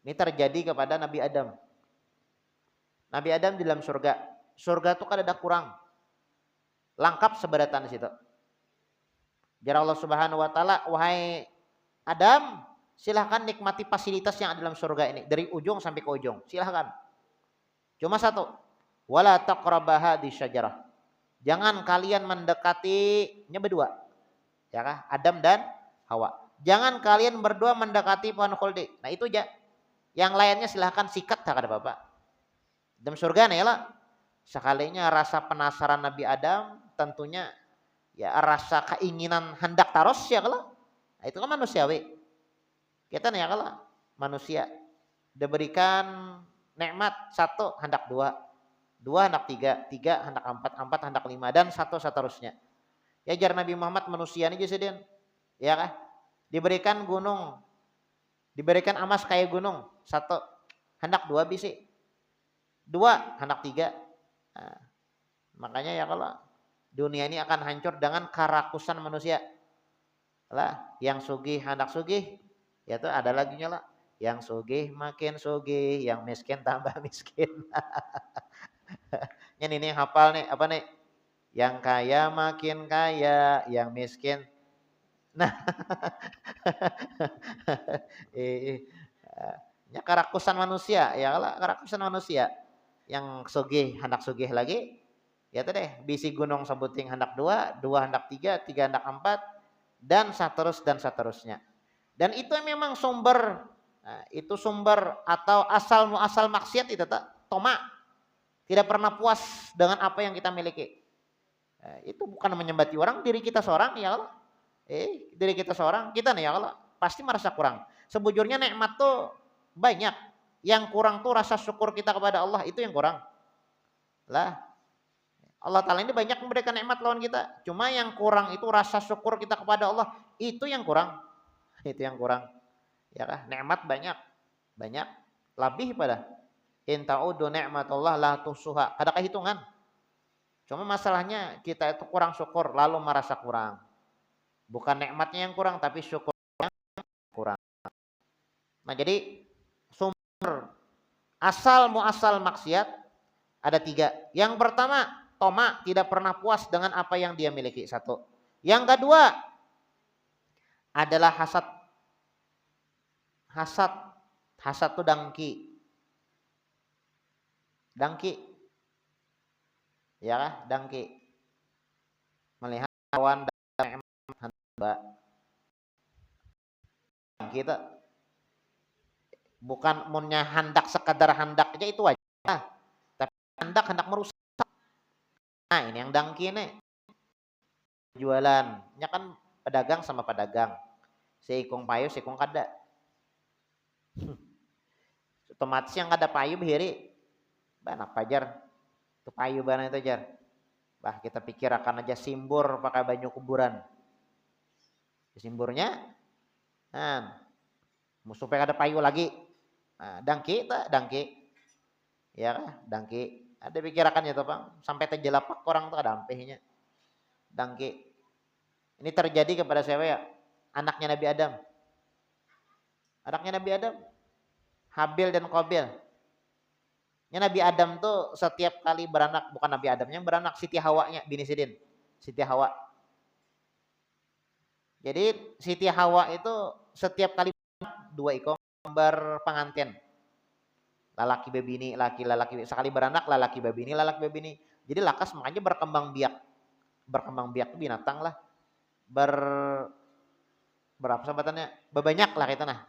A: Ini terjadi kepada Nabi Adam. Nabi Adam di dalam surga. Surga itu kada ada kurang. Lengkap seberatan di situ. Jar Allah Subhanahu wa taala, wahai Adam, silahkan nikmati fasilitas yang ada dalam surga ini dari ujung sampai ke ujung. Silahkan. Cuma satu, wala taqrabaha di syajarah. Jangan kalian mendekatinya berdua. Ya kah? Adam dan Hawa. Jangan kalian berdua mendekati pohon khuldi. Nah itu aja. Yang lainnya silahkan sikat tak ada apa-apa. Dalam surga nih lah. Sekalinya rasa penasaran Nabi Adam tentunya ya rasa keinginan hendak taros ya kalau. Nah, itu kan manusiawi. Kita nih ya kalau manusia diberikan nikmat 1 hendak 2, 2 hendak 3, 3 hendak 4, 4 hendak 5 dan 1 seterusnya. Ya jar Nabi Muhammad manusia ini jadi ya kan? Diberikan gunung, diberikan emas kayak gunung 1, hendak 2 bisi, 2 hendak 3. Nah, makanya ya kalau dunia ini akan hancur dengan kerakusan manusia. Lah, yang sugih hendak sugih, ya tuh ada laginya lah. Yang sugih makin sugih, yang miskin tambah miskin. Ini hafal nih apa nih? Yang kaya makin kaya, yang miskin. Nah, ya kerakusan manusia, ya kalau kerakusan manusia. Yang sugih hendak sugih lagi, ya tuh deh, bisi gunung sebuting hendak 2, 2 hendak 3, 3 hendak 4, dan seterusnya. Dan itu memang sumber, nah, itu sumber atau asal muasal maksiat itu tak tomak. Tidak pernah puas dengan apa yang kita miliki. Itu bukan menyembati orang, diri kita seorang ya Allah. Diri kita seorang, kita nih ya Allah pasti merasa kurang. Sebujurnya nikmat tuh banyak. Yang kurang tuh rasa syukur kita kepada Allah, itu yang kurang. Lah, Allah Ta'ala ini banyak memberikan nikmat lawan kita. Cuma yang kurang itu rasa syukur kita kepada Allah, itu yang kurang. Itu yang kurang. Ya kah? Nikmat banyak. Banyak. Lebih pada in ta'udu ni'matullah la tuhsuha. Ada kehitungan. Cuma masalahnya kita itu kurang syukur lalu merasa kurang. Bukan nikmatnya yang kurang tapi syukurnya kurang. Nah, jadi sumber asal muasal maksiat ada 3. Yang pertama, tomak, tidak pernah puas dengan apa yang dia miliki. 1. Yang kedua adalah hasad. Hasad itu dengki. Dengki. Ya kah? Dengki. Melihat kawan dan kita bukan munnya hendak sekadar hendak aja itu aja, tapi hendak merusak. Nah ini yang dengki nih. Jualannya kan pedagang sama pedagang, si ikung payu si ikung kada. Otomatis yang kada payu bihiri banak pajar itu payu bana itu jar. Bah kita pikir akan aja simbur pakai banyu kuburan. Simburnya nah supaya ada payu lagi. Nah, dangki tak dangki. Ya kah? Dangki. Ada pikirakannya tuh, Bang. Sampai terjelapak orang tuh ada ampehnya. Dangki. Ini terjadi kepada siapa ya? Anaknya Nabi Adam. Anaknya Nabi Adam, Habil dan Qabil. Ya, Nabi Adam tuh setiap kali beranak, bukan Nabi Adamnya yang beranak, Siti Hawanya, bini Sidin. Siti Hawa. Jadi Siti Hawa itu setiap kali dua ikong berpengantin. Lalaki bebini, laki-laki sekali beranak, lalaki bebini, lalaki bebini. Jadi lakas makanya berkembang biak. Berkembang biak itu binatang lah. Berapa sambatannya? Bebanyak lah kita nah.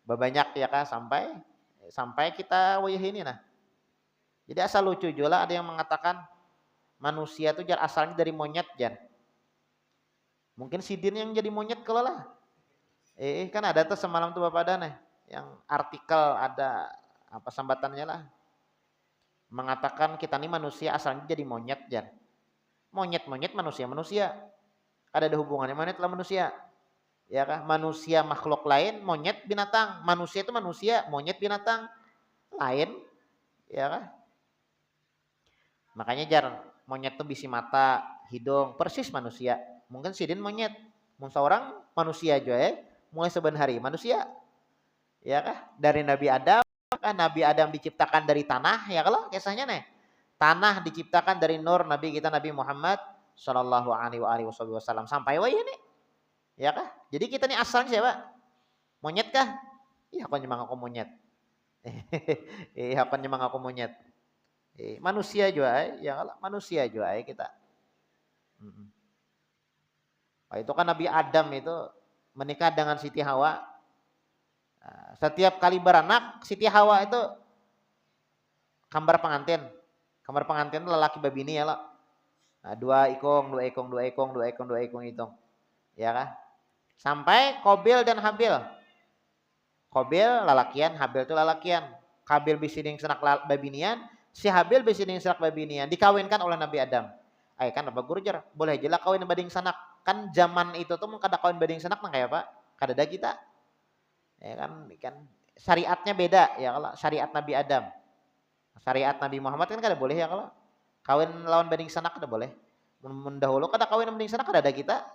A: Bebanyak ya kan sampai kita wayah ini nah. Jadi asal lucu juga ada yang mengatakan manusia itu jar asalnya dari monyet jar. Mungkin Sidin yang jadi monyet kalau lah. Kan ada tuh semalam tuh Bapak ada nih yang artikel ada apa sambatannya lah. Mengatakan kita nih manusia asalnya jadi monyet jar. Monyet manusia. Ada hubungannya monyet lah manusia. Ya kan? Manusia makhluk lain, monyet binatang. Manusia itu manusia, monyet binatang lain. Ya kan? Makanya jar monyet tuh bisi mata, hidung, persis manusia. Mungkin Sidin monyet, mun seorang manusia juga mulai sebenarnya hari manusia. Ya kan? Dari Nabi Adam, kan Nabi Adam diciptakan dari tanah, ya kalau kisahnya nih. Tanah diciptakan dari nur Nabi kita Nabi Muhammad sallallahu alaihi wasallam sampai wah ini. Ya kah? Jadi kita nih asalnya siapa? Monyet kah? Iya, aku nyemang aku monyet. Apa nyemang aku monyet? Manusia juga, ya kalau manusia juga kita. Nah, itu kan Nabi Adam itu menikah dengan Siti Hawa. Nah, setiap kali beranak, Siti Hawa itu kamar pengantin. Kamar pengantin itu lelaki babini ya lah. Nah, dua ikong hitung. Ya kan? Sampai Qabil dan Habil. Qabil lalakian, Habil itu lalakian. Qabil bisining senak babinian, si Habil bisining senak babinian dikawinkan oleh Nabi Adam. Kan apa guru jar? Boleh aja lah kawin bading sanak. Kan zaman itu tuh kada kawin bading sanak nang kayak apa? Kada kita. Ya kan syariatnya beda ya kalau syariat Nabi Adam. Syariat Nabi Muhammad kan kada boleh ya kalau kawin lawan bading sanak kada boleh. Mendahulu kada kawin bading sanak kada ada kita.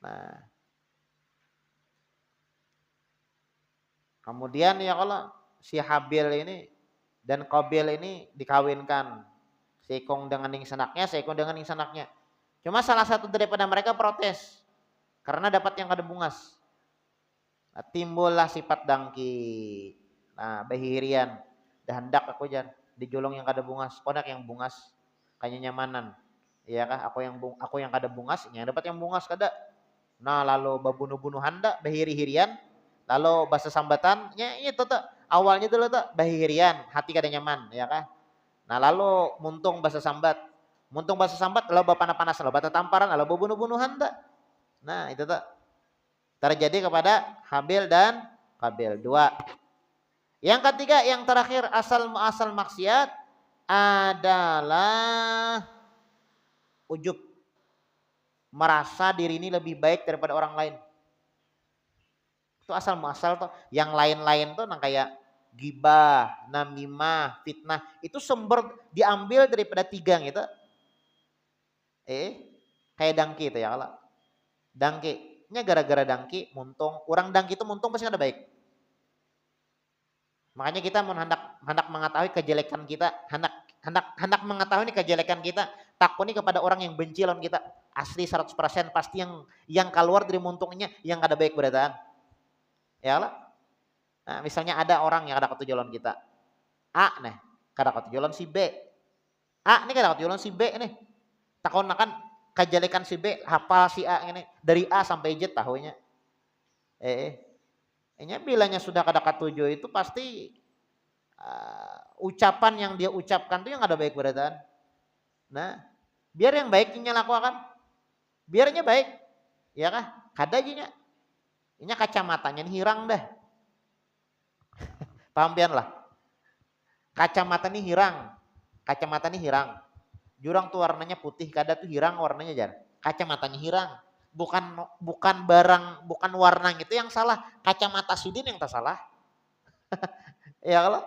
A: Nah, kemudian ya kalau si Habil ini dan Qabil ini dikawinkan. Seikong dengan ning sanaknya, seikong dengan ning sanaknya. Cuma salah satu daripada mereka protes karena dapat yang kada bungas. Nah, timbullah sifat dangki. Nah, bahirian dah hendak aku jan dijolong yang kada bungas, konak yang bungas kayaknya nyamanan. Iya kah? Aku yang kada bungas, yang dapat yang bungas kada. Nah, lalu babunuh-bunuhan dak bahiri-hirian, lalu bahasa sambatannya itu tuh awalnya dulu tuh bahirian, hati kada nyaman, ya kah? Nah, lalu muntung bahasa sambat, lalu panas-panas, lalu bata tamparan, lalu babunuh-bunuhan dak. Nah, itu tuh terjadi kepada Habil dan Qabil dua. Yang ketiga, yang terakhir asal maksiat adalah ujub. Merasa diri ini lebih baik daripada orang lain. Itu asal muasal tuh. Yang lain-lain tuh nang kayak gibah, namimah, fitnah. Itu sumber diambil daripada tiga gitu. Kayak dangki itu ya kalau. Dangki. Nya gara-gara dangki muntung. Orang dangki itu muntung pasti ada baik. Makanya kita hendak mengetahui kejelekan kita, hendak mengetahui kejelekan kita, takuni kepada orang yang benci lawan kita. Asli 100% pasti yang keluar dari muntungnya yang kada baik berataan. Ya lah. Nah, misalnya ada orang yang kada ketujuan kita. A nih, kada ketujuan si B. A ini kada ketujuan si B nih. Takon akan kejelekan si B, hafal si A ini dari A sampai Z tahunya. Bilanya sudah kada katuju itu pasti ucapan yang dia ucapkan itu yang ada baik berataan. Nah, biar yang baiknya lakukan. Biarnya baik. Ya kah? Kada aja nya. Ini kacamatanya hirang dah. Paham pian lah. Kacamata ini hirang. Jurang tuh warnanya putih, kada tuh hirang warnanya jar. Kacamatanya hirang. Bukan barang, bukan warna itu yang salah. Kacamata Sidin yang tak salah. Ya kalau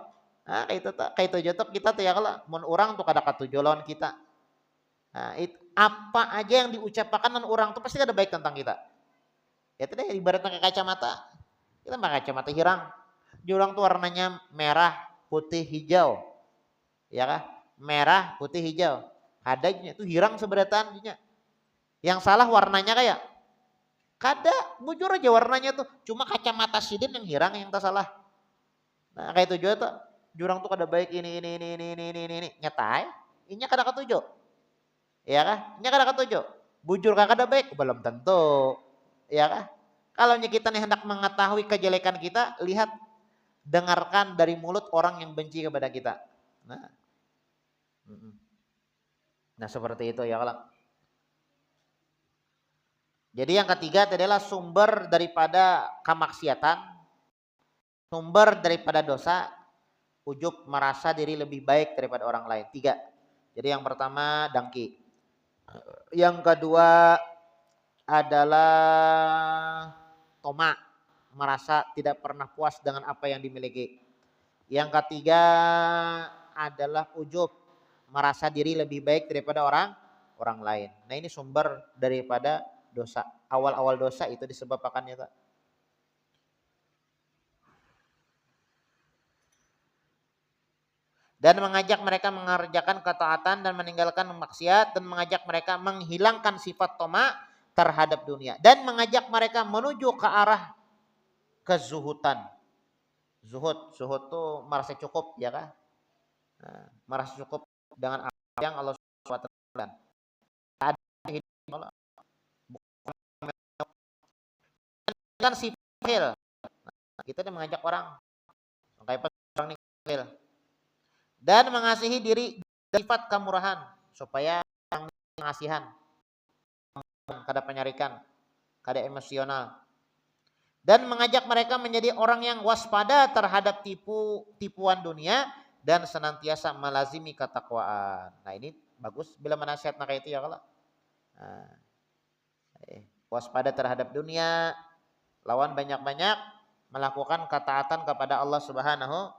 A: kayak itu jotok kita tuh ya kalau mun orang tuh kada katuju lawan kita. Nah, apa aja yang diucapkan dengan orang tuh pasti ada baik tentang kita. Itu deh ibaratnya kayak kacamata. Kita pakai kacamata hirang. Jurang tuh warnanya merah, putih, hijau. Ya kah? Merah, putih, hijau. Adanya itu hirang seberatan. Yang salah warnanya kayak kada, bujur aja warnanya tuh. Cuma kacamata sidin yang hirang yang tak salah. Nah kayak itu juga tuh. Jurang tuh kada baik ini. Nyetai. Ini kada ketujuh. Ya kah? Ini kada ketujuh. Bujur kada baik, belum tentu. Ya kah? Kalau kita nih hendak mengetahui kejelekan kita, lihat, dengarkan dari mulut orang yang benci kepada kita. Nah, nah seperti itu ya kalau. Jadi yang ketiga adalah sumber daripada kemaksiatan, sumber daripada dosa, ujub merasa diri lebih baik daripada orang lain. Tiga. Jadi yang pertama dengki. Yang kedua adalah toma, merasa tidak pernah puas dengan apa yang dimiliki. Yang ketiga adalah ujub, merasa diri lebih baik daripada orang lain. Nah ini sumber daripada dosa. Awal-awal dosa itu disebabkannya. Dan mengajak mereka mengerjakan ketaatan dan meninggalkan maksiat, dan mengajak mereka menghilangkan sifat toma terhadap dunia, dan mengajak mereka menuju ke arah kezuhutan. Zuhud tuh merasa cukup ya kan? Nah, merasa cukup dengan apa yang Allah SWT berikan. Ada hidup Allah. Bukan sifil. Kita mengajak orang kayak orang nihil. Dan mengasihi diri sifat kemurahan supaya pengasihan, kada penyarikan, kada emosional. Dan mengajak mereka menjadi orang yang waspada terhadap tipuan dunia dan senantiasa melazimi ketakwaan. Nah ini bagus bila menasihat kayak itu ya kalau. Nah, waspada terhadap dunia, lawan banyak-banyak melakukan ketaatan kepada Allah Subhanahu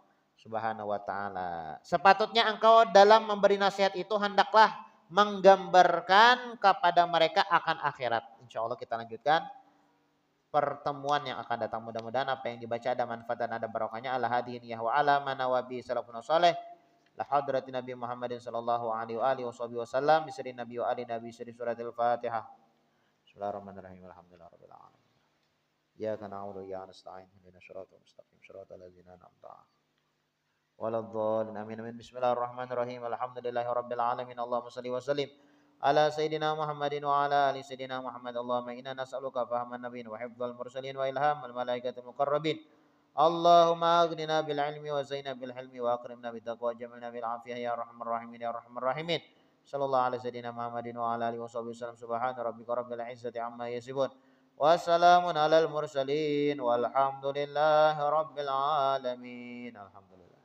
A: wa taala. Sepatutnya engkau dalam memberi nasihat itu hendaklah menggambarkan kepada mereka akan akhirat. Insya Allah kita lanjutkan pertemuan yang akan datang. Mudah-mudahan apa yang dibaca ada manfaat dan ada barokahnya. Ala hadihin ya wa ala manawabi salafun salih. La hadratin Nabi Muhammadin sallallahu alaihi wa alihi wasallam. Bisri Nabi wa ali Nabi siri suratul Fatihah. Bismillahirrahmanirrahim. Alhamdulillah rabbil alamin. Ya kana na'budu wa iyyaka nasta'in. Ihdinas siratal mustaqim. Siratal ladzina an'amta 'alaihim. Waladhdallin. Amin amin. Bismillahirrahmanirrahim. Alhamdulillahi rabbil alamin. Allahumma shalli wa sallim ala sayyidina Muhammadin wa ala ali sayyidina Muhammad. Allahumma inna nas'aluka fahaman nabiyyin wa hifdzal mursalin wa ilhamal malaikatil muqarrabin. Allahumma aghnina bil ilmi wa zaina bil hilmi wa akrimna bit taqwa wa jamilna bil afiyah ya arhamar rahimin ya arhamar rahimin. Sallallahu alaihi sayyidina Muhammadin wa ala alihi washabihi wasallam. Subhana rabbika rabbil izzati amma yasifun. Wassalamun alal mursalin walhamdulillahi rabbil alamin. Alhamdulillah.